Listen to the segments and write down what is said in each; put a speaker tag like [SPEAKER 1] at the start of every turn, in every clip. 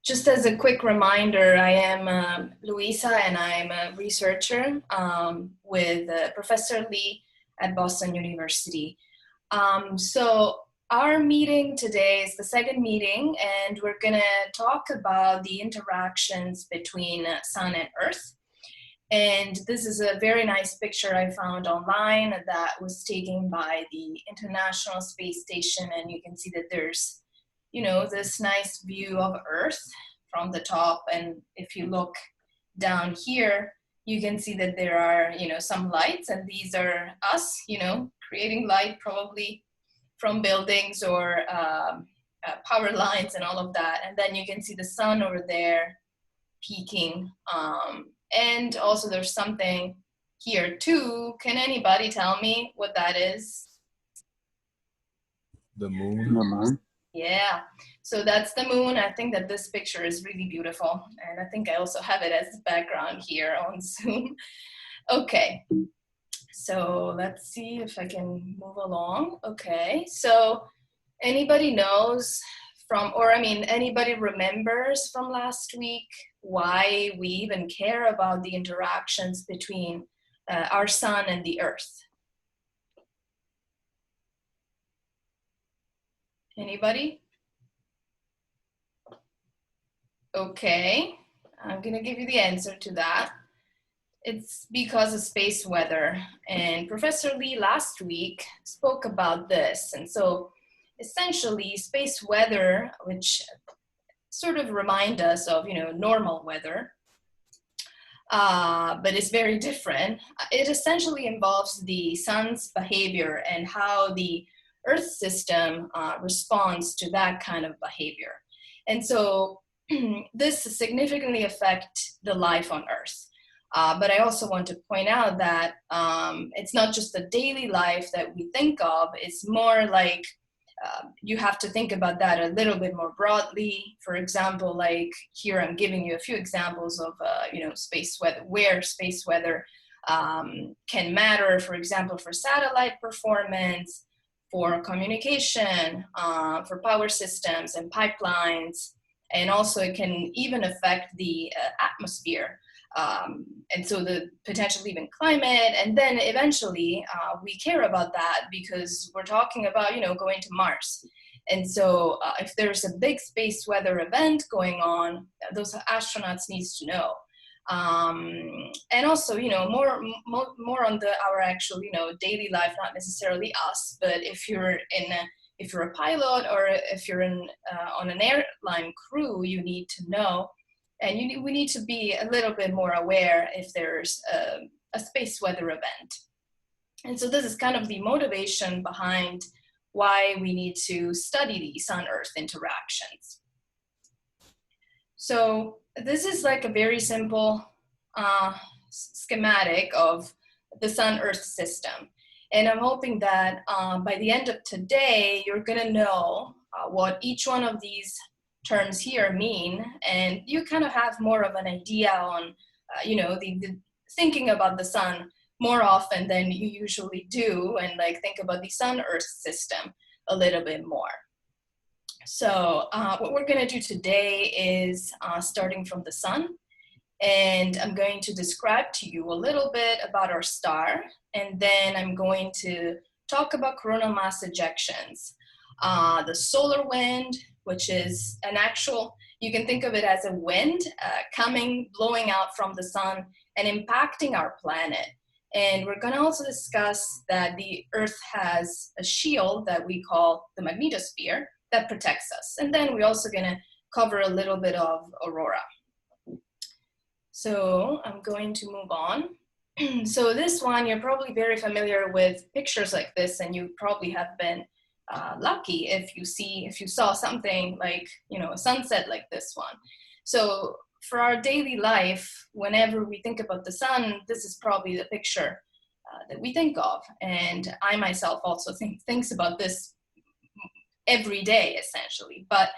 [SPEAKER 1] Just as a quick reminder, I am Luisa, and I'm a researcher with Professor Lee at Boston University. So our meeting today is the second meeting, and we're going to talk about the interactions between Sun and Earth. And this is a very nice picture I found online that was taken by the International Space Station, and you can see that there's this nice view of Earth from the top. And if you look down here, you can see that there are, some lights, and these are us, creating light probably from buildings or power lines and all of that. And then you can see the sun over there peaking. And also there's something here too. Can anybody tell me what that is?
[SPEAKER 2] The moon. The moon.
[SPEAKER 1] Yeah, so that's the moon. I think that this picture is really beautiful, and I think I also have it as background here on Zoom. Okay, so let's see if I can move along. Okay, so anybody knows anybody remembers from last week why we even care about the interactions between our sun and the Earth? Anybody? Okay, I'm gonna give you the answer to that. It's because of space weather, and Professor Lee last week spoke about this. And so essentially space weather, which sort of remind us of normal weather, but it's very different. It essentially involves the sun's behavior and how the Earth system responds to that kind of behavior. And so this significantly affects the life on Earth. But I also want to point out that it's not just the daily life that we think of. It's more like you have to think about that a little bit more broadly. For example, like here I'm giving you a few examples of space weather, where space weather can matter. For example, for satellite performance, for communication, for power systems and pipelines, and also it can even affect the atmosphere, and so the potential even climate. And then eventually we care about that because we're talking about going to Mars. And so if there's a big space weather event going on, those astronauts needs to know. And also, more on our actual, daily life, not necessarily us, but if you're a pilot or if you're on an airline crew, you need to know, and we need to be a little bit more aware if there's a space weather event. And so this is kind of the motivation behind why we need to study the Sun-Earth interactions. So this is like a very simple schematic of the Sun-Earth system. And I'm hoping that by the end of today, you're gonna know what each one of these terms here mean, and you kind of have more of an idea on, the thinking about the sun more often than you usually do, and like think about the Sun-Earth system a little bit more. So what we're gonna do today is starting from the sun, and I'm going to describe to you a little bit about our star, and then I'm going to talk about coronal mass ejections, the solar wind, which is an actual, you can think of it as a wind blowing out from the sun and impacting our planet. And we're gonna also discuss that the Earth has a shield that we call the Magnetosphere that protects us. And then we're also gonna cover a little bit of Aurora. So I'm going to move on. So this one, you're probably very familiar with pictures like this, and you probably have been lucky if you saw something like, a sunset like this one. So for our daily life, whenever we think about the sun, this is probably the picture that we think of. And I myself also thinks about this every day, essentially. But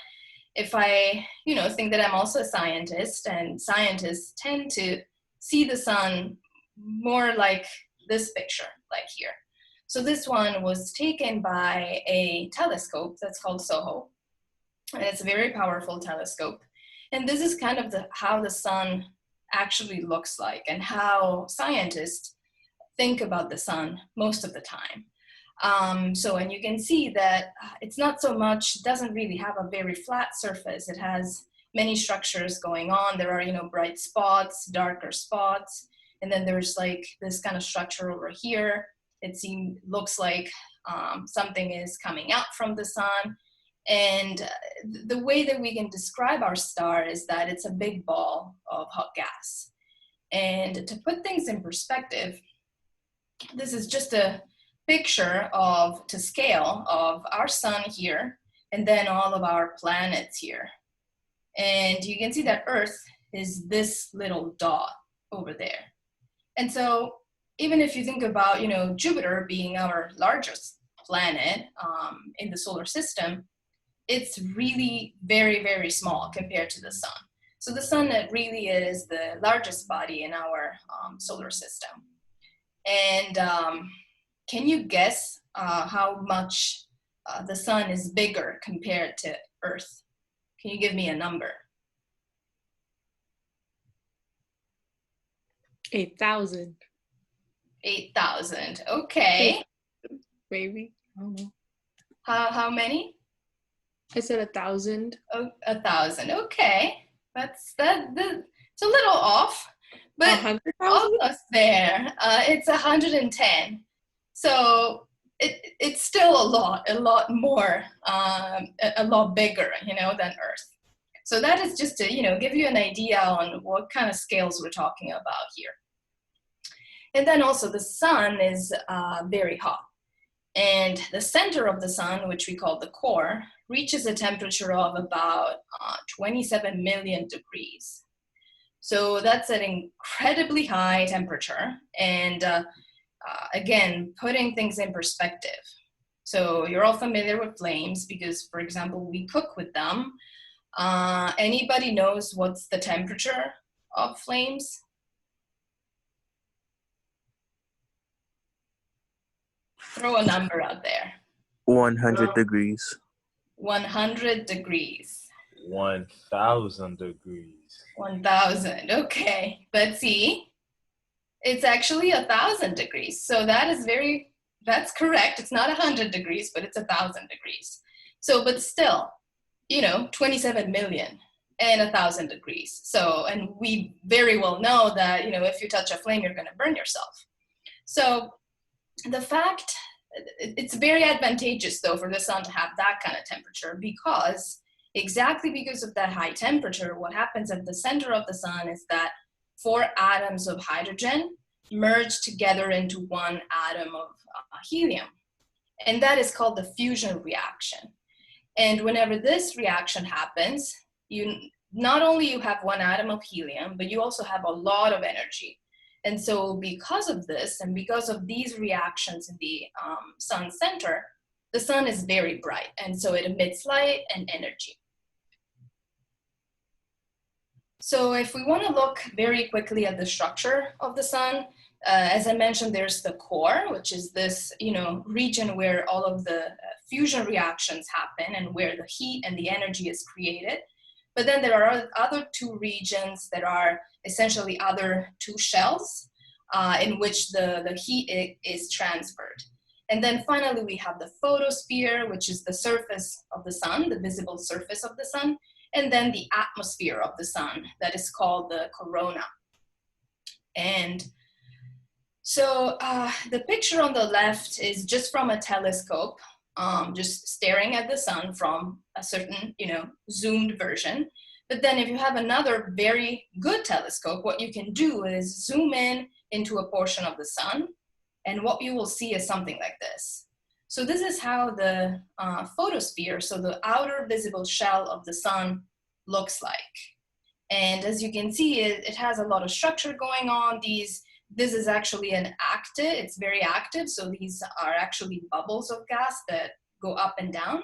[SPEAKER 1] if I, think that I'm also a scientist, and scientists tend to see the sun more like this picture, like here. So this one was taken by a telescope that's called SOHO, and it's a very powerful telescope. And this is kind of how the sun actually looks like and how scientists think about the sun most of the time. And you can see that it's not so much, doesn't really have a very flat surface. It has many structures going on. There are, bright spots, darker spots, and then there's like this kind of structure over here. Looks like something is coming out from the sun. And the way that we can describe our star is that it's a big ball of hot gas. And to put things in perspective, this is just a picture to scale of our sun here, and then all of our planets here. And you can see that Earth is this little dot over there. And so even if you think about, Jupiter being our largest planet in the solar system, it's really very, very small compared to the sun. So the sun really is the largest body in our solar system. And can you guess how much the sun is bigger compared to Earth? Can you give me a number?
[SPEAKER 2] 8,000.
[SPEAKER 1] 8,000. Okay.
[SPEAKER 2] Maybe. I don't know.
[SPEAKER 1] How many?
[SPEAKER 2] I said 1,000.
[SPEAKER 1] Oh, 1,000. Okay. It's a little off, but
[SPEAKER 2] 100,000?
[SPEAKER 1] almost there. It's 110. So it's still a lot more, a lot bigger, than Earth. So that is just to, give you an idea on what kind of scales we're talking about here. And then also the sun is very hot. And the center of the sun, which we call the core, reaches a temperature of about 27 million degrees. So that's an incredibly high temperature. And again, putting things in perspective. So you're all familiar with flames because, for example, we cook with them. Anybody knows what's the temperature of flames? Throw a number out there.
[SPEAKER 3] 100 degrees.
[SPEAKER 1] 100 degrees.
[SPEAKER 4] 1,000 degrees.
[SPEAKER 1] 1,000, okay. But see, it's actually 1,000 degrees. So that's correct. It's not 100 degrees, but it's 1,000 degrees. So, but still, 27 million and 1,000 degrees. So, and we very well know that, if you touch a flame, you're going to burn yourself. So the fact, it's very advantageous though for the sun to have that kind of temperature because exactly because of that high temperature, what happens at the center of the sun is that 4 atoms of hydrogen merge together into 1 atom of helium. And that is called the fusion reaction. And whenever this reaction happens, not only you have 1 atom of helium, but you also have a lot of energy. And so because of this, and because of these reactions in the sun's center, the sun is very bright. And so it emits light and energy. So if we want to look very quickly at the structure of the sun, as I mentioned, there's the core, which is this, region where all of the fusion reactions happen and where the heat and the energy is created. But then there are other 2 regions that are essentially other 2 shells in which the heat is transferred. And then finally, we have the photosphere, which is the surface of the sun, the visible surface of the sun, and then the atmosphere of the sun that is called the corona. And so the picture on the left is just from a telescope, just staring at the sun from a certain, zoomed version. But then if you have another very good telescope, what you can do is zoom in into a portion of the sun, and what you will see is something like this. So this is how the photosphere, so the outer visible shell of the sun, looks like. And as you can see, it has a lot of structure going on. This is actually it's very active, so these are actually bubbles of gas that go up and down.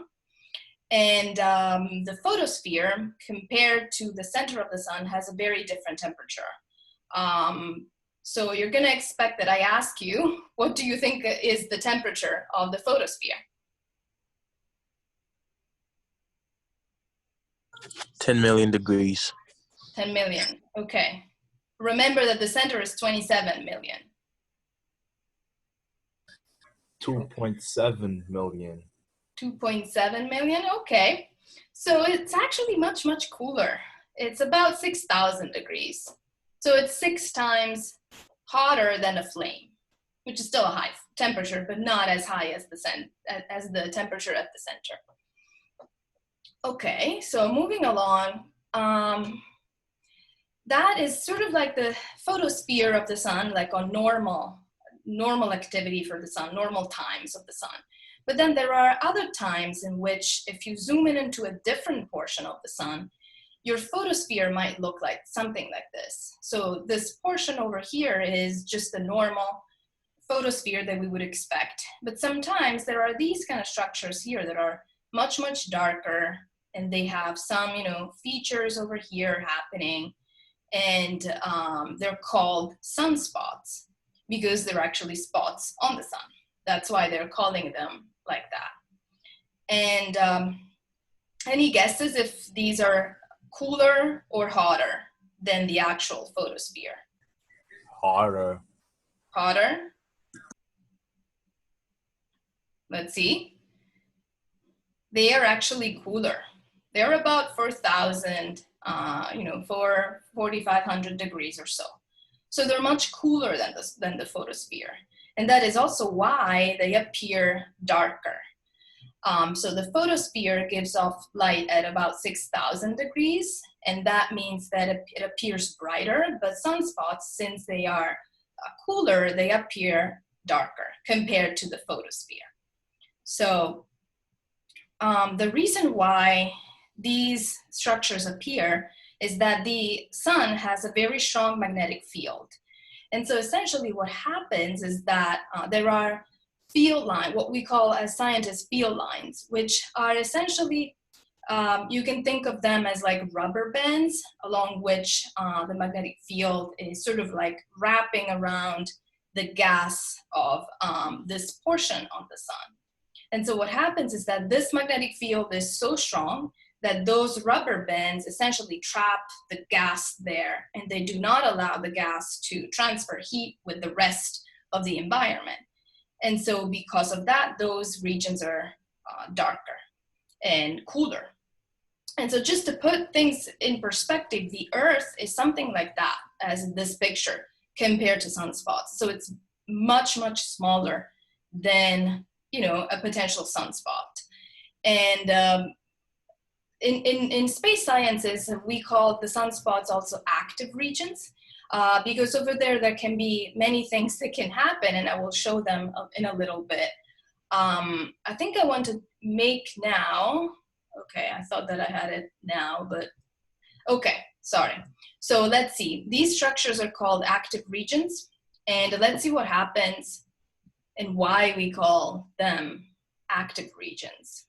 [SPEAKER 1] And the photosphere, compared to the center of the sun, has a very different temperature. So you're going to expect that I ask you, what do you think is the temperature of the photosphere?
[SPEAKER 3] 10 million degrees.
[SPEAKER 1] 10 million, okay. Remember that the center is 27 million.
[SPEAKER 4] 2.7 million.
[SPEAKER 1] 2.7 million, okay. So it's actually much, much cooler. It's about 6,000 degrees. So it's 6 times hotter than a flame, which is still a high temperature, but not as high as the temperature at the center. Okay, so moving along, that is sort of like the photosphere of the sun, like on normal activity for the sun, normal times of the sun. But then there are other times in which if you zoom in into a different portion of the sun, your photosphere might look like something like this. So this portion over here is just the normal photosphere that we would expect. But sometimes there are these kind of structures here that are much, much darker, and they have some, features over here happening, and they're called sunspots because they're actually spots on the sun. That's why they're calling them like that. And any guesses if these are cooler or hotter than the actual photosphere?
[SPEAKER 4] Hotter.
[SPEAKER 1] Hotter? Let's see. They are actually cooler. They're about 4,000, 4,500 degrees or so. So they're much cooler than the photosphere. And that is also why they appear darker. So the photosphere gives off light at about 6,000 degrees, and that means that it appears brighter, but sunspots, since they are cooler, they appear darker compared to the photosphere. So the reason why these structures appear is that the sun has a very strong magnetic field. And so essentially what happens is that there are field lines, what we call as scientists field lines, which are essentially, you can think of them as like rubber bands along which the magnetic field is sort of like wrapping around the gas of this portion of the sun. And so what happens is that this magnetic field is so strong that those rubber bands essentially trap the gas there, and they do not allow the gas to transfer heat with the rest of the environment. And so because of that, those regions are darker and cooler. And so just to put things in perspective, the Earth is something like that, as in this picture, compared to sunspots. So it's much, much smaller than, a potential sunspot. And in space sciences, we call the sunspots also active regions, because over there can be many things that can happen, and I will show them in a little bit. I think I want to make now, okay, I thought that I had it now, but okay, sorry. So let's see, these structures are called active regions, and let's see what happens and why we call them active regions.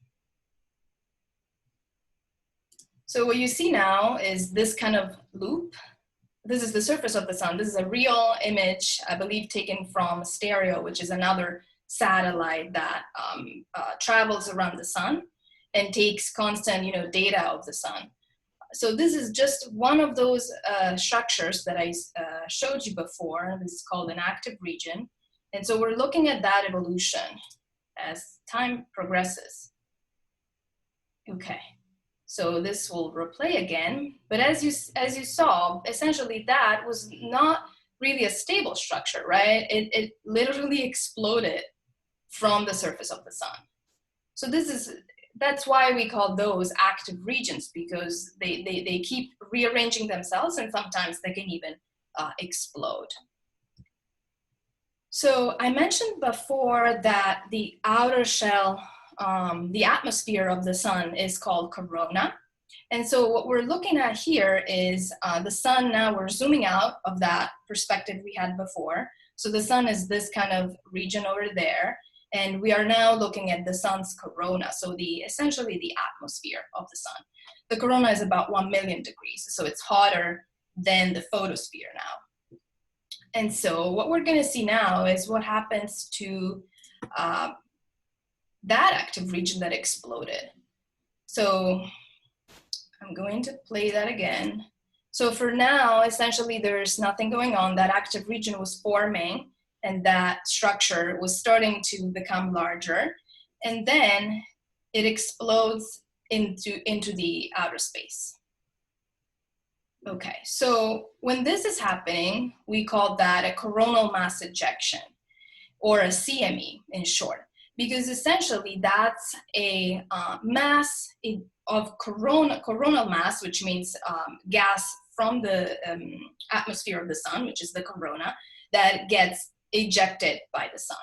[SPEAKER 1] So what you see now is this kind of loop. This is the surface of the sun. This is a real image, I believe, taken from Stereo, which is another satellite that travels around the sun and takes constant, data of the sun. So this is just one of those structures that I showed you before. This is called an active region. And so we're looking at that evolution as time progresses. Okay. So this will replay again, but as you saw, essentially that was not really a stable structure, right? It literally exploded from the surface of the sun. So that's why we call those active regions, because they keep rearranging themselves, and sometimes they can even explode. So I mentioned before that the outer shell, the atmosphere of the sun is called corona. And so what we're looking at here is the sun. Now we're zooming out of that perspective we had before. So the sun is this kind of region over there. And we are now looking at the sun's corona. So essentially the atmosphere of the sun. The corona is about 1 million degrees. So it's hotter than the photosphere now. And so what we're going to see now is what happens to that active region that exploded. So I'm going to play that again. So for now, essentially there's nothing going on. That active region was forming and that structure was starting to become larger. And then it explodes into the outer space. Okay, so when this is happening, we call that a coronal mass ejection, or a CME in short, because essentially that's a mass of coronal mass, which means gas from the atmosphere of the sun, which is the corona, that gets ejected by the sun.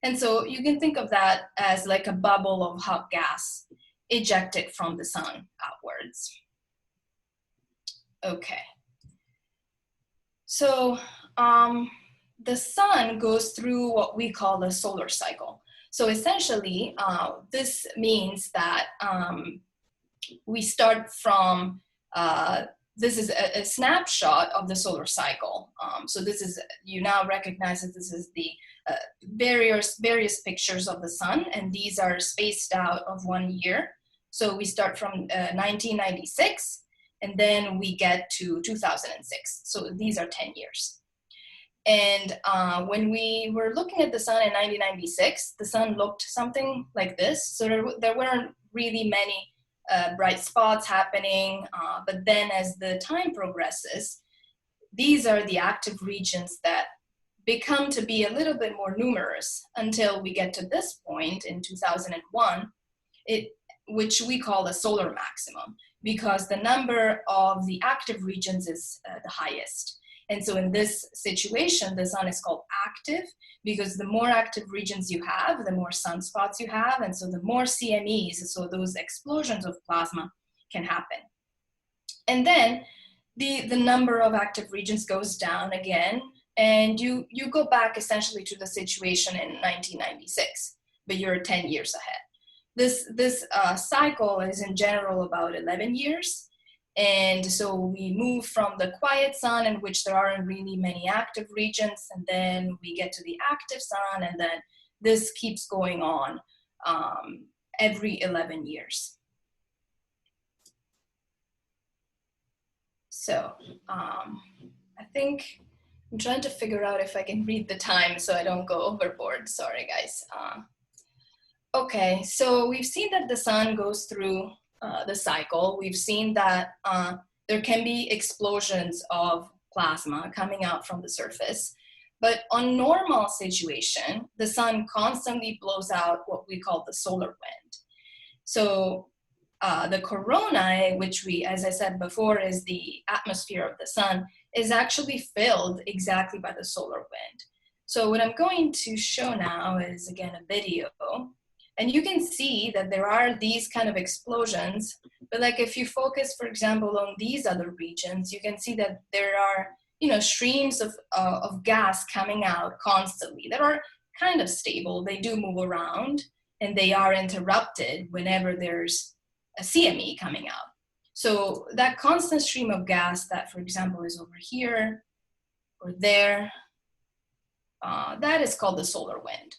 [SPEAKER 1] And so you can think of that as like a bubble of hot gas ejected from the sun outwards. Okay. So the sun goes through what we call the solar cycle. So essentially, this means that we start from, this is a snapshot of the solar cycle. So this is, you now recognize that this is the various pictures of the sun, and these are spaced out of 1 year. So we start from 1996, and then we get to 2006. So these are 10 years. And when we were looking at the sun in 1996, the sun looked something like this. So there weren't really many bright spots happening, but then as the time progresses, these are the active regions that become to be a little bit more numerous until we get to this point in 2001, which we call the solar maximum, because the number of the active regions is the highest. And so in this situation, the sun is called active because the more active regions you have, the more sunspots you have, and so the more CMEs, so those explosions of plasma, can happen. And then the number of active regions goes down again, and you go back essentially to the situation in 1996, but you're 10 years ahead. This cycle is in general about 11 years. And so we move from the quiet sun, in which there aren't really many active regions, and then we get to the active sun, and then this keeps going on every 11 years. So I think I'm trying to figure out if I can read the time so I don't go overboard. Sorry, guys. Okay, so we've seen that the sun goes through the cycle. We've seen that there can be explosions of plasma coming out from the surface. But on normal situation, the sun constantly blows out what we call the solar wind. So the corona, which we, as I said before, is the atmosphere of the sun, is actually filled exactly by the solar wind. So what I'm going to show now is, again, a video. And you can see that there are these kind of explosions, but like if you focus, for example, on these other regions, you can see that there are, streams of gas coming out constantly that are kind of stable. They do move around, and they are interrupted whenever there's a CME coming out. So that constant stream of gas that, for example, is over here or there, that is called the solar wind.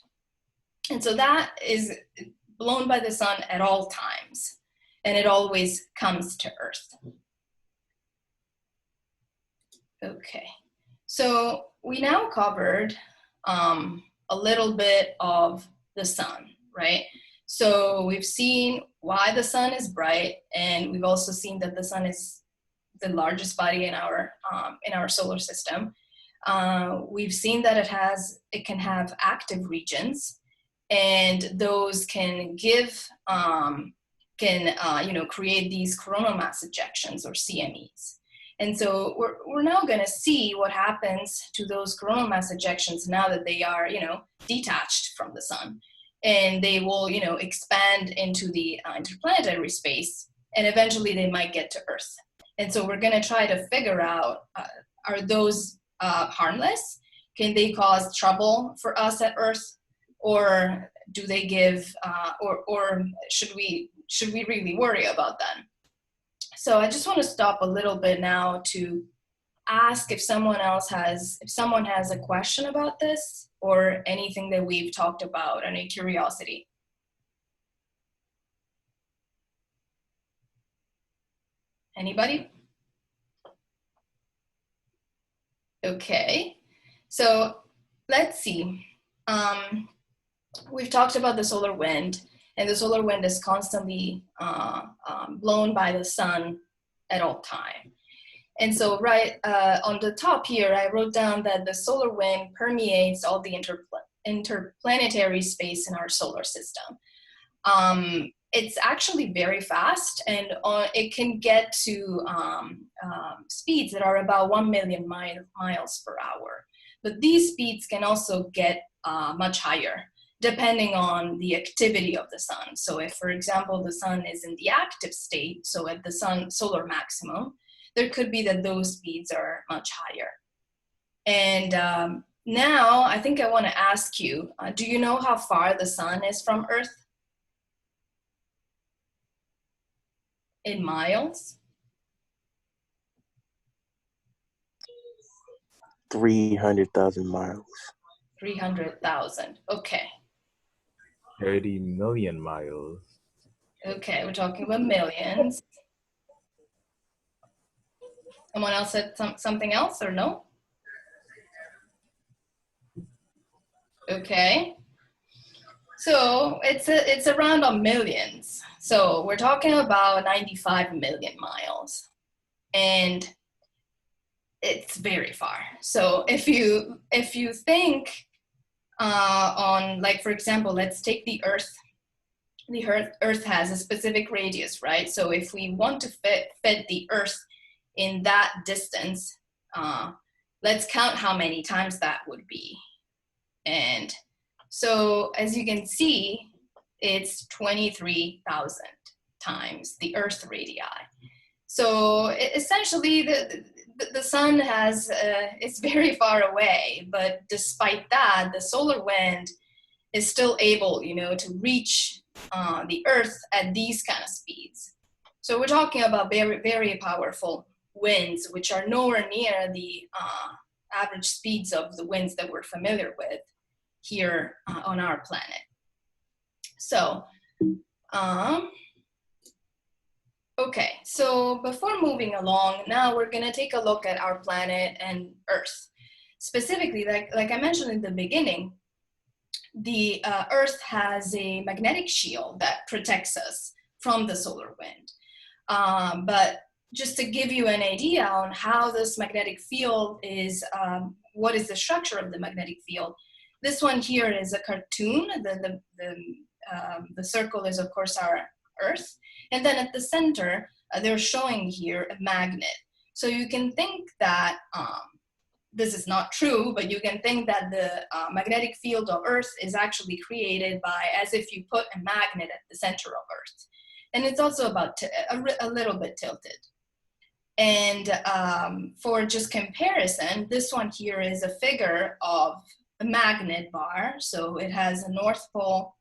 [SPEAKER 1] And so that is blown by the sun at all times, and it always comes to Earth. Okay, so we now covered a little bit of the sun, right? So we've seen why the sun is bright, and we've also seen that the sun is the largest body in our solar system. We've seen that it can have active regions, and those can give, create these coronal mass ejections, or CMEs. And so we're now going to see what happens to those coronal mass ejections now that they are, detached from the sun, and they will, expand into the interplanetary space, and eventually they might get to Earth. And so we're going to try to figure out, are those harmless? Can they cause trouble for us at Earth? Or do they give, or should we really worry about them? So I just want to stop a little bit now to ask if someone has a question about this, or anything that we've talked about, any curiosity. Anybody? Okay, so let's see. We've talked about the solar wind, and the solar wind is constantly blown by the sun at all time. And so right on the top here, I wrote down that the solar wind permeates all the interplanetary space in our solar system. It's actually very fast, and it can get to speeds that are about 1 million miles per hour. But these speeds can also get much higher, depending on the activity of the sun. So if, for example, the sun is in the active state, so at the solar maximum, there could be that those speeds are much higher. And now I think I want to ask you, do you know how far the sun is from Earth? In miles?
[SPEAKER 3] 300,000 miles.
[SPEAKER 1] 300,000, okay.
[SPEAKER 4] 30 million miles.
[SPEAKER 1] Okay, we're talking about millions. Someone else said something else or no? Okay. So it's around a millions. So we're talking about 95 million miles. And it's very far. So if you think on, like, for example, let's take the Earth. The Earth has a specific radius, right? So if we want to fit the Earth in that distance, let's count how many times that would be. And so as you can see, it's 23,000 times the Earth radii. So essentially the sun it's very far away, but despite that, the solar wind is still able, to reach the Earth at these kind of speeds. So we're talking about very, very powerful winds, which are nowhere near the average speeds of the winds that we're familiar with here on our planet. So, okay, so before moving along, now we're gonna take a look at our planet and Earth. Specifically, like I mentioned in the beginning, the Earth has a magnetic shield that protects us from the solar wind. But just to give you an idea on how this magnetic field is, what is the structure of the magnetic field, this one here is a cartoon. The circle is, of course, our Earth. And then at the center, they're showing here a magnet. So you can think that, this is not true, but you can think that the magnetic field of Earth is actually created by, as if you put a magnet at the center of Earth. And it's also about a little bit tilted. And for just comparison, this one here is a figure of a magnet bar. So it has a North Pole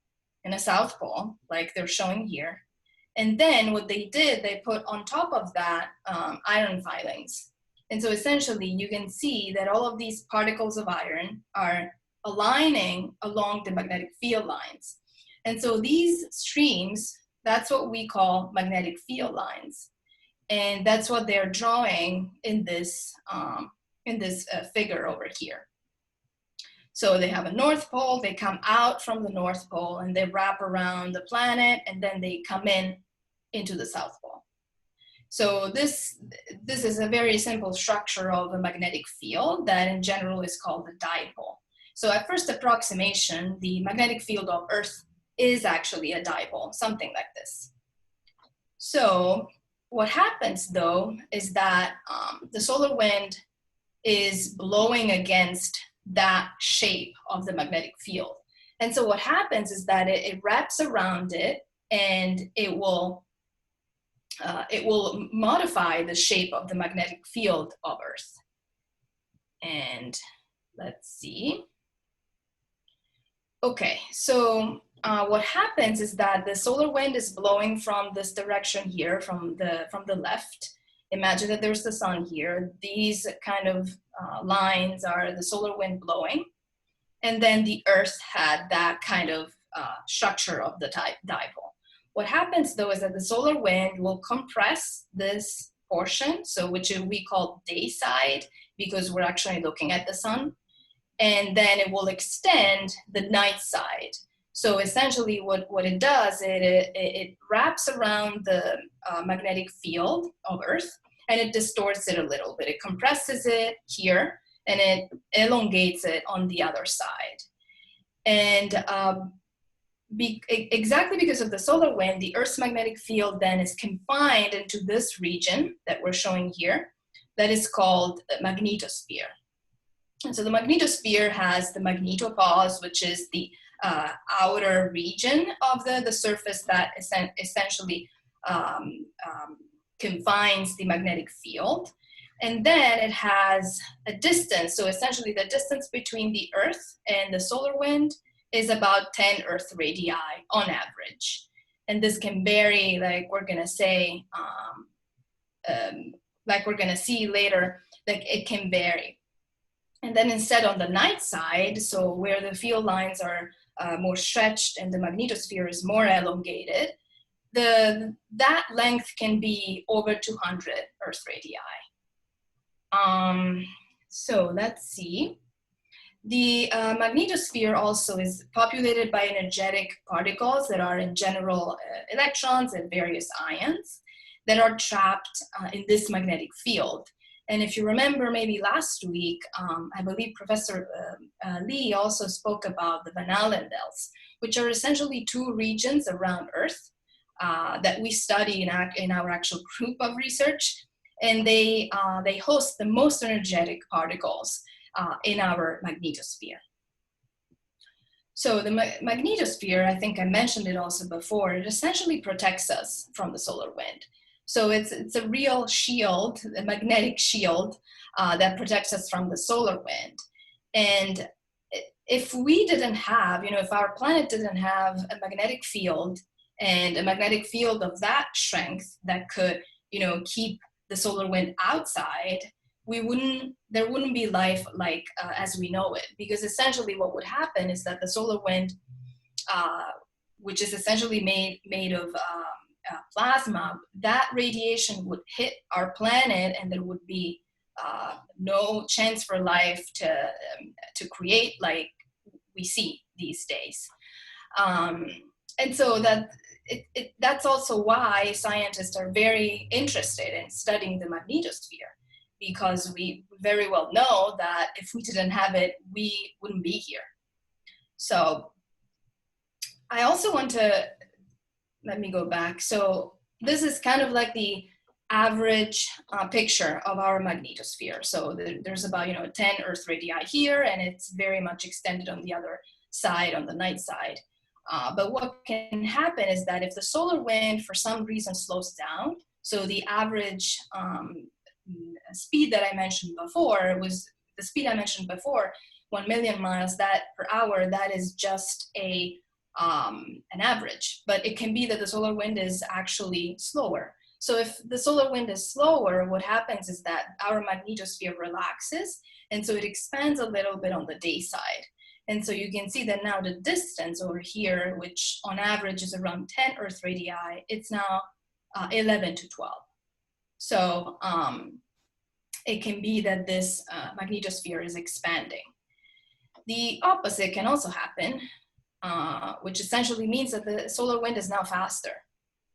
[SPEAKER 1] and a South Pole, like they're showing here. And then what they did, they put on top of that iron filings. And so essentially you can see that all of these particles of iron are aligning along the magnetic field lines. And so these streams, that's what we call magnetic field lines. And that's what they're drawing in this figure over here. So they have a North Pole, they come out from the North Pole and they wrap around the planet, and then they come into the South Pole. So this is a very simple structure of a magnetic field that in general is called a dipole. So at first approximation, the magnetic field of Earth is actually a dipole, something like this. So what happens though is that the solar wind is blowing against that shape of the magnetic field. And so what happens is that it wraps around it, and it will modify the shape of the magnetic field of Earth. And let's see. Okay, so what happens is that the solar wind is blowing from this direction here, from the left. Imagine that there's the sun here. These kind of lines are the solar wind blowing. And then the Earth had that kind of structure of the dipole. What happens though is that the solar wind will compress this portion, so which we call day side, because we're actually looking at the sun. And then it will extend the night side. So essentially what it does, it wraps around the magnetic field of Earth, and it distorts it a little bit. It compresses it here, and it elongates it on the other side. And exactly because of the solar wind, the Earth's magnetic field then is confined into this region that we're showing here, that is called the magnetosphere. And so the magnetosphere has the magnetopause, which is the outer region of the surface that essentially confines the magnetic field. And then it has a distance. So essentially the distance between the Earth and the solar wind is about 10 Earth radii on average. And this can vary, like we're gonna say, like we're gonna see later, like it can vary. And then instead on the night side, so where the field lines are more stretched and the magnetosphere is more elongated, that length can be over 200 Earth radii. So let's see. The magnetosphere also is populated by energetic particles that are in general electrons and various ions that are trapped in this magnetic field. And if you remember, maybe last week, I believe Professor Lee also spoke about the Van Allen belts, which are essentially two regions around Earth that we study in our actual group of research. And they host the most energetic particles in our magnetosphere. So the magnetosphere, I think I mentioned it also before, it essentially protects us from the solar wind. So it's a real shield, a magnetic shield that protects us from the solar wind. And if we didn't have, if our planet didn't have a magnetic field and a magnetic field of that strength that could, keep the solar wind outside, there wouldn't be life like as we know it. Because essentially what would happen is that the solar wind, which is essentially made of plasma, that radiation would hit our planet, and there would be no chance for life to create like we see these days. And so that's also why scientists are very interested in studying the magnetosphere, because we very well know that if we didn't have it, we wouldn't be here. So I also want to, let me go back. So this is kind of like the average picture of our magnetosphere. So there's about 10 Earth radii here, and it's very much extended on the other side, on the night side. But what can happen is that if the solar wind for some reason slows down, so the average speed that I mentioned before was the speed I mentioned before, 1 million miles per hour, that is just an average, but it can be that the solar wind is actually slower. So if the solar wind is slower, what happens is that our magnetosphere relaxes, and so it expands a little bit on the day side. And so you can see that now the distance over here, which on average is around 10 Earth radii, it's now 11 to 12. So it can be that this magnetosphere is expanding. The opposite can also happen, which essentially means that the solar wind is now faster.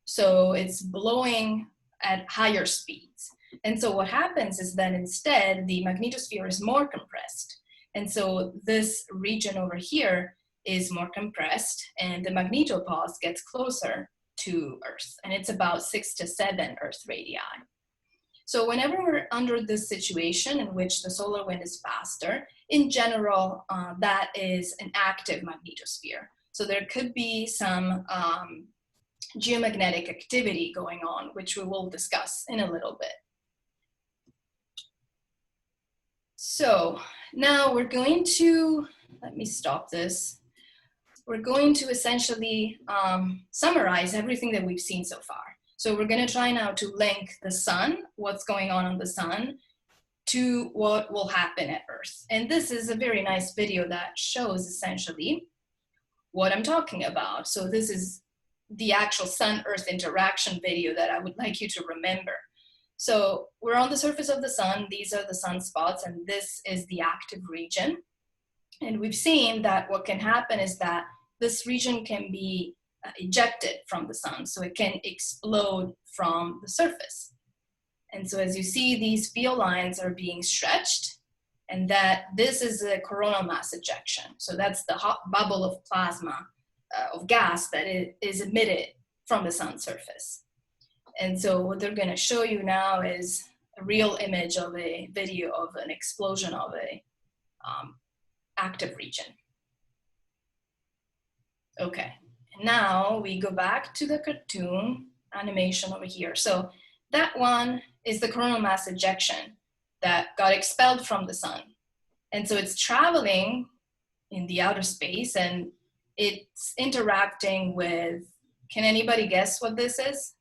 [SPEAKER 1] So it's blowing at higher speeds. And so what happens is that instead the magnetosphere is more compressed. And so this region over here is more compressed, and the magnetopause gets closer to Earth, and it's about 6 to 7 Earth radii. So whenever we're under this situation in which the solar wind is faster, in general, that is an active magnetosphere. So there could be some geomagnetic activity going on, which we will discuss in a little bit. So now we're going to, let me stop this. We're going to essentially summarize everything that we've seen so far. So we're going to try now to link the sun, what's going on the sun, to what will happen at Earth. And this is a very nice video that shows essentially what I'm talking about. So this is the actual Sun-Earth interaction video that I would like you to remember. So we're on the surface of the sun. These are the sunspots, and this is the active region. And we've seen that what can happen is that this region can be ejected from the sun, so it can explode from the surface. And so as you see, these field lines are being stretched, and that this is a coronal mass ejection. So that's the hot bubble of plasma, of gas that is emitted from the sun's surface. And so what they're gonna show you now is a real image of a video of an explosion of a active region. Okay, and now we go back to the cartoon animation over here. So that one is the coronal mass ejection that got expelled from the sun. And so it's traveling in the outer space and it's interacting with, can anybody guess what this is?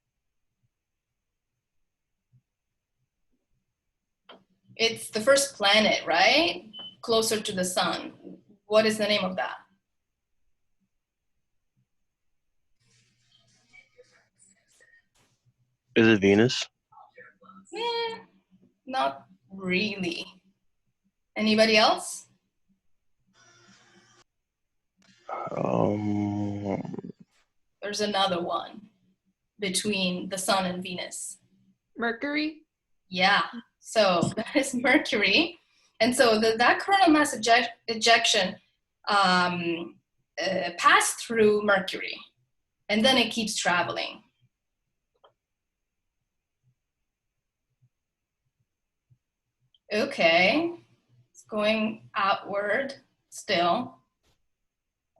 [SPEAKER 1] It's the first planet, right? Closer to the sun. What is the name of that?
[SPEAKER 3] Is it Venus?
[SPEAKER 1] Not really. Anybody else? There's another one between the sun and Venus.
[SPEAKER 2] Mercury?
[SPEAKER 1] Yeah, so that is Mercury. And so that coronal mass ejection passed through Mercury, and then it keeps traveling. Okay, it's going outward still.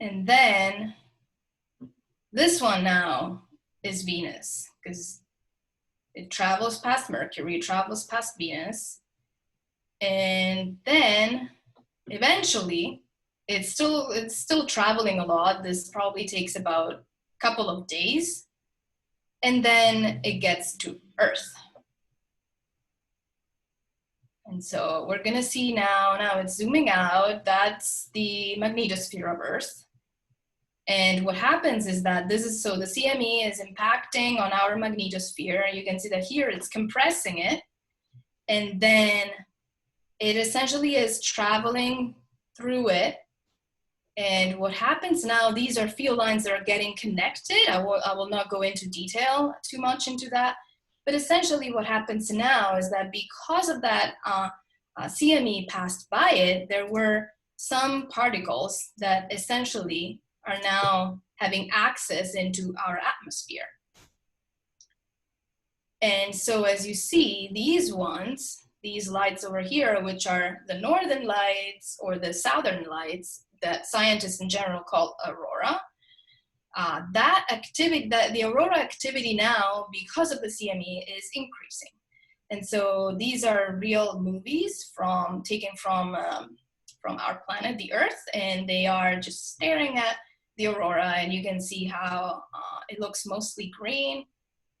[SPEAKER 1] And then this one now is Venus, because it travels past Mercury, travels past Venus, and then eventually it's still traveling a lot. This probably takes about a couple of days, and then it gets to Earth. And so we're gonna see now it's zooming out, that's the magnetosphere of Earth. And what happens is that the CME is impacting on our magnetosphere. You can see that here it's compressing it. And then it essentially is traveling through it. And what happens now, these are field lines that are getting connected. I will not go into detail too much into that. But essentially what happens now is that because of that CME passed by it, there were some particles that essentially are now having access into our atmosphere. And so as you see, these lights over here, which are the northern lights or the southern lights that scientists in general call Aurora, the Aurora activity now, because of the CME, is increasing. And so these are real movies taken from our planet, the Earth, and they are just staring at the Aurora, and you can see how it looks mostly green.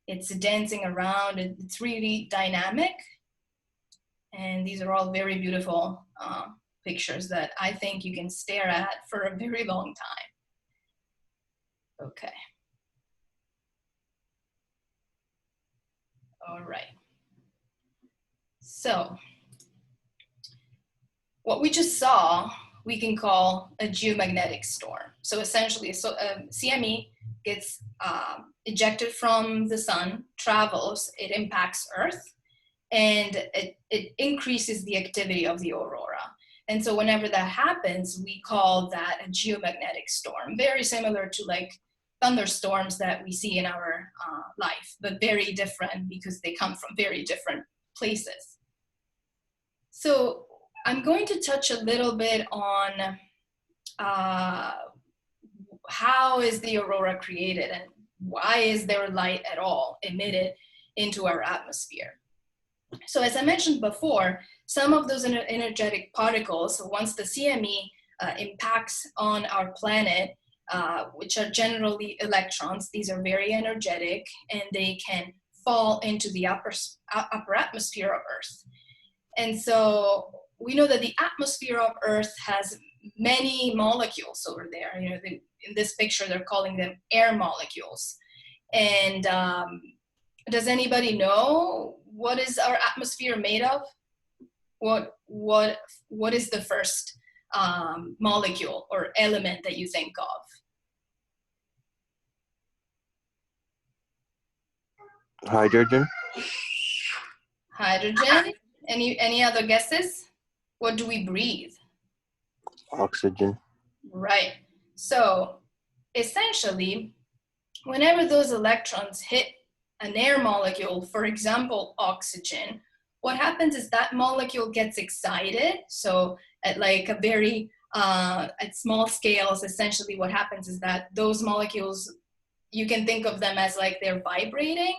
[SPEAKER 1] It's dancing around, it's really dynamic. And these are all very beautiful pictures that I think you can stare at for a very long time. Okay. All right. So what we just saw, we can call a geomagnetic storm. So essentially, CME gets ejected from the sun, travels, it impacts Earth, and it increases the activity of the aurora. And so whenever that happens, we call that a geomagnetic storm, very similar to like thunderstorms that we see in our life, but very different because they come from very different places. So I'm going to touch a little bit on how is the aurora created and why is there light at all emitted into our atmosphere. So as I mentioned before, some of those energetic particles, once the CME impacts on our planet, which are generally electrons, these are very energetic and they can fall into the upper atmosphere of Earth. And so we know that the atmosphere of Earth has many molecules over there. You know, in this picture, they're calling them air molecules. And Does anybody know what is our atmosphere made of? What is the first molecule or element that you think of?
[SPEAKER 3] Hydrogen.
[SPEAKER 1] Hydrogen. Any other guesses? What do we breathe?
[SPEAKER 3] Oxygen.
[SPEAKER 1] Right. So essentially, whenever those electrons hit an air molecule, for example, oxygen, what happens is that molecule gets excited. So at like a very, at small scales, essentially what happens is that those molecules, you can think of them as like they're vibrating.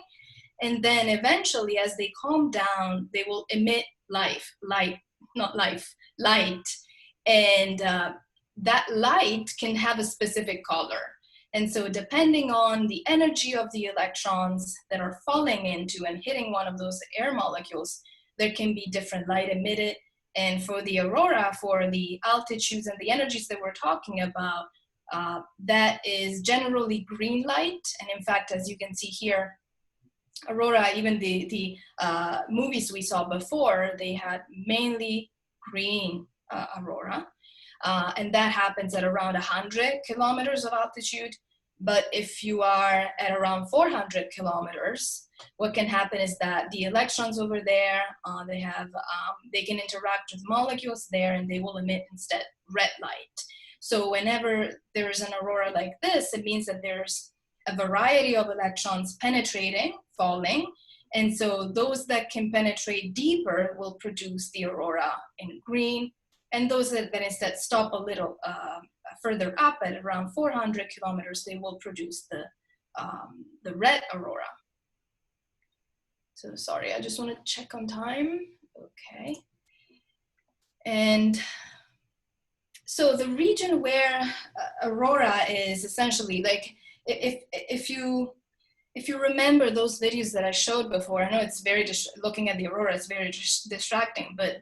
[SPEAKER 1] And then eventually as they calm down, they will emit light. And that light can have a specific color. And so depending on the energy of the electrons that are falling into and hitting one of those air molecules, there can be different light emitted. And for the aurora, for the altitudes and the energies that we're talking about, that is generally green light. And in fact, as you can see here, aurora, even the movies we saw before, they had mainly green aurora. And that happens at around 100 kilometers of altitude. But if you are at around 400 kilometers, what can happen is that the electrons over there, they can interact with molecules there and they will emit instead red light. So whenever there's an aurora like this, it means that there's a variety of electrons penetrating, falling. And so those that can penetrate deeper will produce the aurora in green. And those that instead stop a little further up at around 400 kilometers, they will produce the red aurora. So sorry, I just want to check on time. Okay. And so the region where aurora is essentially like, if you remember those videos that I showed before, I know it's very, looking at the aurora is very distracting, but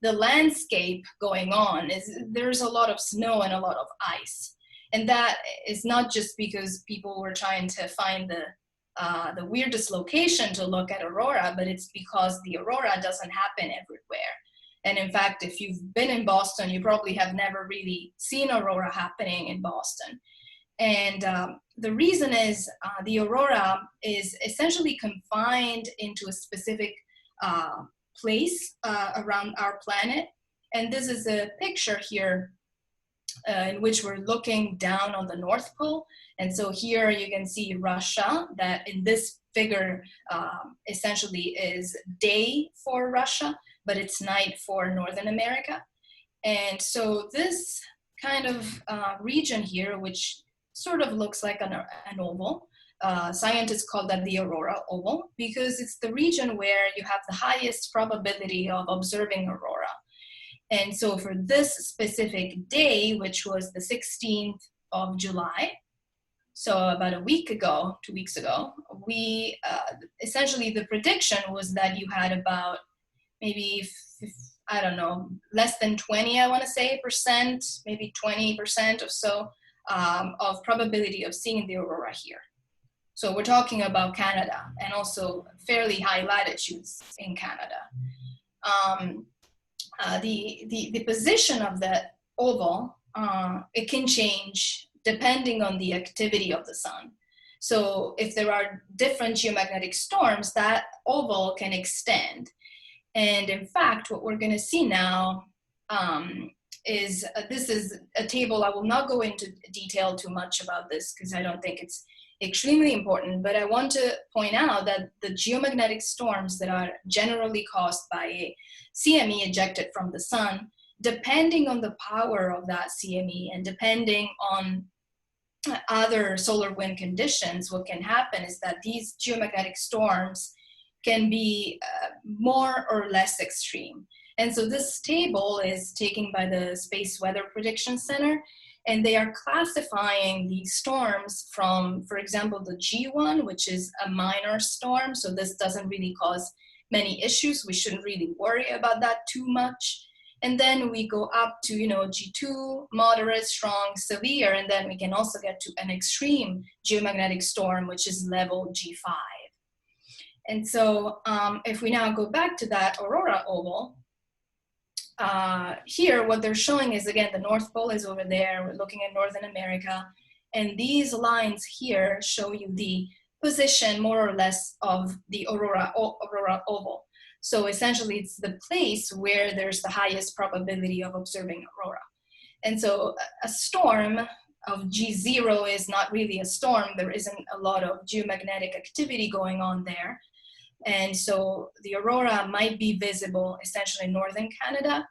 [SPEAKER 1] the landscape going on is there's a lot of snow and a lot of ice. And that is not just because people were trying to find the weirdest location to look at aurora, but it's because the aurora doesn't happen everywhere. And in fact, if you've been in Boston, you probably have never really seen aurora happening in Boston. And the reason is the aurora is essentially confined into a specific place around our planet. And this is a picture here in which we're looking down on the North Pole. And so here you can see Russia, that in this figure essentially is day for Russia, but it's night for Northern America. And so this kind of region here, which sort of looks like an oval, scientists call that the Auroral Oval, because it's the region where you have the highest probability of observing aurora. And so for this specific day, which was the 16th of July, so about a week ago, 2 weeks ago, we essentially the prediction was that you had about maybe, I don't know, less than 20, I want to say, percent, maybe 20% or so of probability of seeing the aurora here. So we're talking about Canada and also fairly high latitudes in Canada. The position of the oval, it can change depending on the activity of the sun. So if there are different geomagnetic storms, that oval can extend. And in fact, what we're going to see now is this is a table. I will not go into detail too much about this because I don't think it's extremely important, but I want to point out that the geomagnetic storms that are generally caused by a CME ejected from the sun, depending on the power of that CME and depending on other solar wind conditions, what can happen is that these geomagnetic storms can be more or less extreme. And so this table is taken by the Space Weather Prediction Center, and they are classifying these storms from, for example, the G1, which is a minor storm. So this doesn't really cause many issues. We shouldn't really worry about that too much. And then we go up to, G2, moderate, strong, severe, and then we can also get to an extreme geomagnetic storm, which is level G5. And so if we now go back to that Aurora Oval, here what they're showing is, again, the North Pole is over there. We're looking at Northern America. And these lines here show you the position, more or less, of the Aurora Oval. So essentially, it's the place where there's the highest probability of observing aurora. And so a storm of G0 is not really a storm. There isn't a lot of geomagnetic activity going on there. And so the aurora might be visible essentially in northern Canada.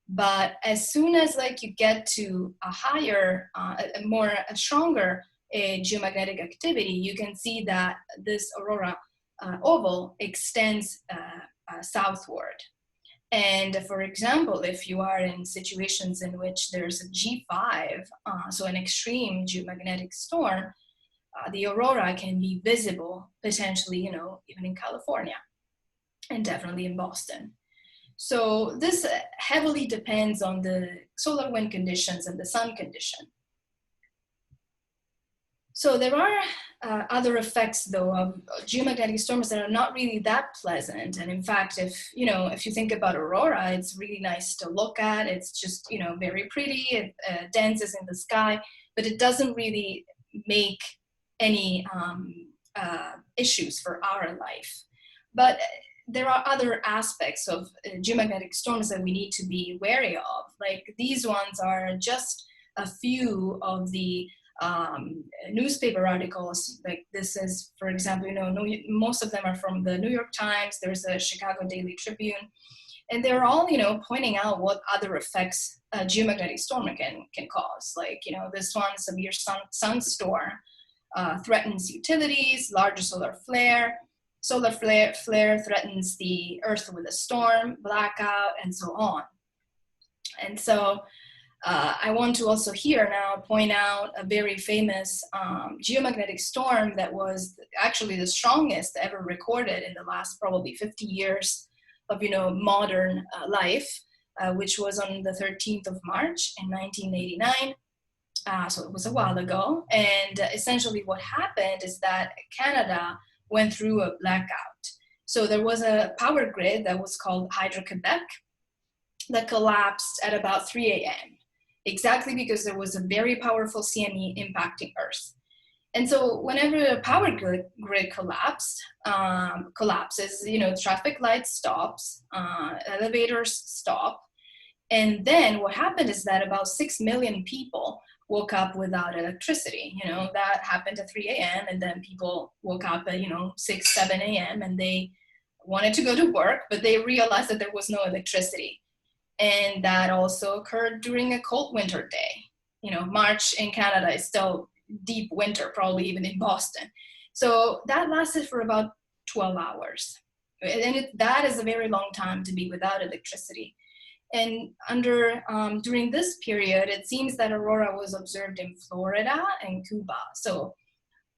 [SPEAKER 1] But as soon as like you get to a higher, a stronger geomagnetic activity, you can see that this Aurora Oval extends southward. And for example, if you are in situations in which there's a G5, so an extreme geomagnetic storm, the aurora can be visible potentially, you know, even in California and definitely in Boston. So this heavily depends on the solar wind conditions and the sun condition. So there are other effects, though, of geomagnetic storms that are not really that pleasant. And in fact, if you think about aurora, it's really nice to look at. It's just, you know, very pretty. It dances in the sky, but it doesn't really make any issues for our life. But there are other aspects of geomagnetic storms that we need to be wary of. Like these ones are just a few of the newspaper articles. Like this is, for example, you know, most of them are from the New York Times. There's a Chicago Daily Tribune, and they're all, you know, pointing out what other effects a geomagnetic storm can cause. Like, you know, this one, severe sunstorm threatens utilities, larger solar flare. Solar flare threatens the Earth with a storm, blackout, and so on. And so I want to also here now point out a very famous geomagnetic storm that was actually the strongest ever recorded in the last probably 50 years of, you know, modern life, which was on the 13th of March in 1989. So it was a while ago. And essentially what happened is that Canada went through a blackout. So there was a power grid that was called Hydro-Quebec that collapsed at about 3 a.m. exactly because there was a very powerful CME impacting Earth. And so whenever a power grid collapses, you know, traffic lights stops, elevators stop. And then what happened is that about 6 million people woke up without electricity. You know, that happened at 3 a.m. and then people woke up at, you know, 6, 7 a.m. and they wanted to go to work, but they realized that there was no electricity. And that also occurred during a cold winter day. You know, March in Canada is still deep winter, probably even in Boston. So that lasted for about 12 hours. And that is a very long time to be without electricity. And during this period, it seems that aurora was observed in Florida and Cuba. So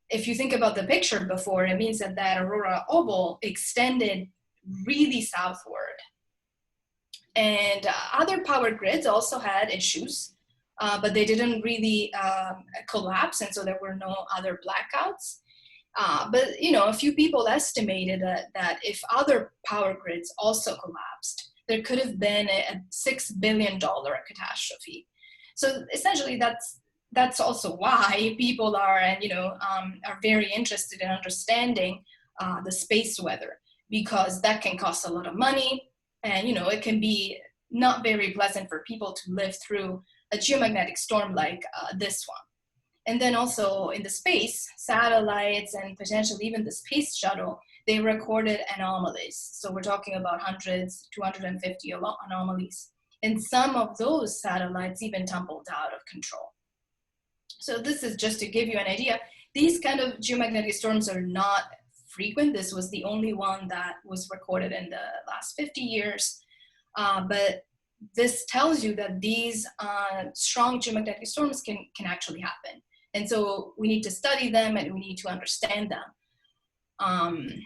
[SPEAKER 1] if you think about the picture before, it means that that Aurora Oval extended really southward. And other power grids also had issues, but they didn't really collapse, and so there were no other blackouts. But, you know, a few people estimated that if other power grids also collapsed, there could have been a $6 billion catastrophe. So essentially, that's also why people are, and are very interested in understanding the space weather, because that can cost a lot of money, and it can be not very pleasant for people to live through a geomagnetic storm like this one. And then also in the space, satellites and potentially even the space shuttle, they recorded anomalies. So we're talking about hundreds, 250 anomalies. And some of those satellites even tumbled out of control. So this is just to give you an idea. These kind of geomagnetic storms are not frequent. This was the only one that was recorded in the last 50 years. But this tells you that these strong geomagnetic storms can actually happen. And so we need to study them and we need to understand them.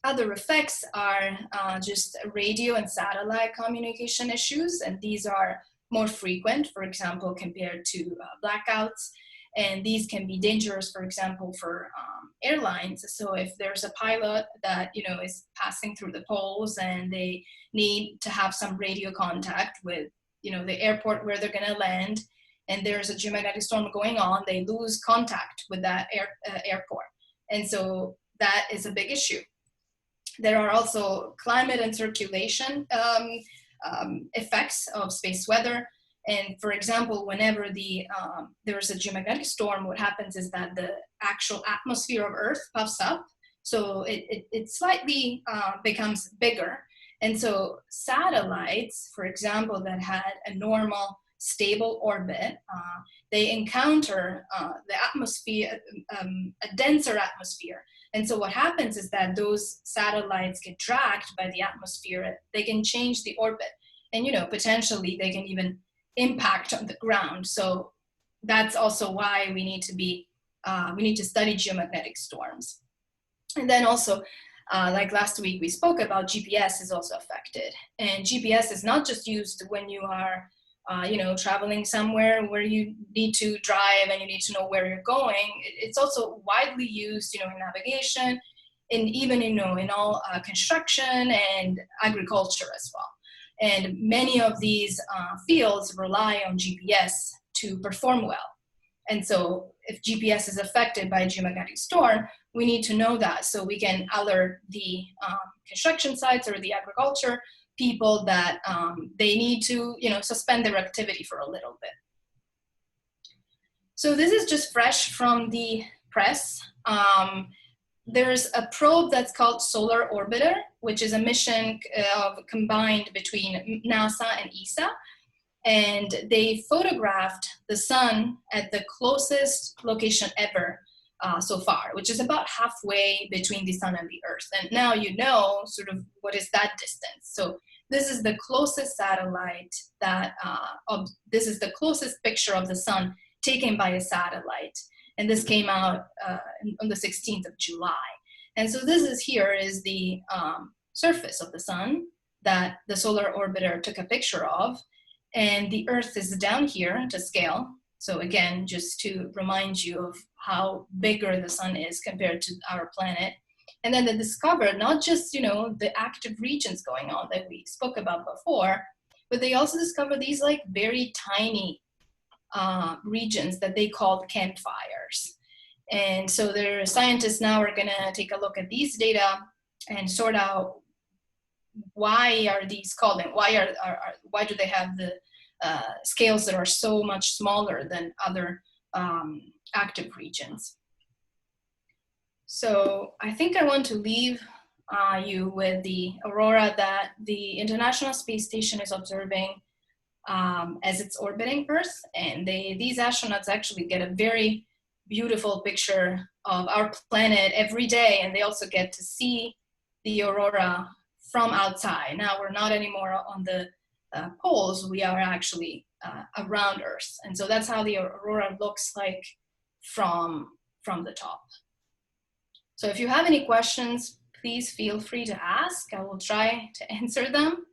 [SPEAKER 1] Other effects are just radio and satellite communication issues, and these are more frequent, for example, compared to blackouts. And these can be dangerous, for example, for airlines. So if there's a pilot that is passing through the poles and they need to have some radio contact with the airport where they're going to land, and there's a geomagnetic storm going on, they lose contact with that airport. And so that is a big issue. There are also climate and circulation effects of space weather. And for example, whenever there's a geomagnetic storm, what happens is that the actual atmosphere of Earth puffs up. So it slightly becomes bigger. And so satellites, for example, that had a normal stable orbit, they encounter the atmosphere, a denser atmosphere. And so what happens is that those satellites get dragged by the atmosphere. They can change the orbit, and potentially they can even impact on the ground. So that's also why we need to study geomagnetic storms. And then also, like last week we spoke about, GPS is also affected. And GPS is not just used when you are traveling somewhere where you need to drive and you need to know where you're going. It's also widely used, in navigation, and even, in all construction and agriculture as well. And many of these fields rely on GPS to perform well. And so if GPS is affected by a geomagnetic storm, we need to know that so we can alert the construction sites or the agriculture people that they need to suspend their activity for a little bit. So this is just fresh from the press. There's a probe that's called Solar Orbiter, which is a mission combined between NASA and ESA. And they photographed the sun at the closest location ever so far, which is about halfway between the sun and the Earth. And now sort of what is that distance. So this is the closest satellite this is the closest picture of the sun taken by a satellite. And this came out on the 16th of July. And so this is the surface of the sun that the Solar Orbiter took a picture of. And the Earth is down here to scale. So again, just to remind you of how bigger the sun is compared to our planet. And then they discovered not just, the active regions going on that we spoke about before, but they also discovered these like very tiny regions that they called campfires. And so their scientists now are gonna take a look at these data and sort out why are these called, and why do they have the scales that are so much smaller than other active regions. So I think I want to leave you with the aurora that the International Space Station is observing as it's orbiting Earth. And these astronauts actually get a very beautiful picture of our planet every day, and they also get to see the aurora from outside. Now we're not anymore on the poles, we are actually around Earth. And so that's how the aurora looks like from the top. So if you have any questions, please feel free to ask. I will try to answer them.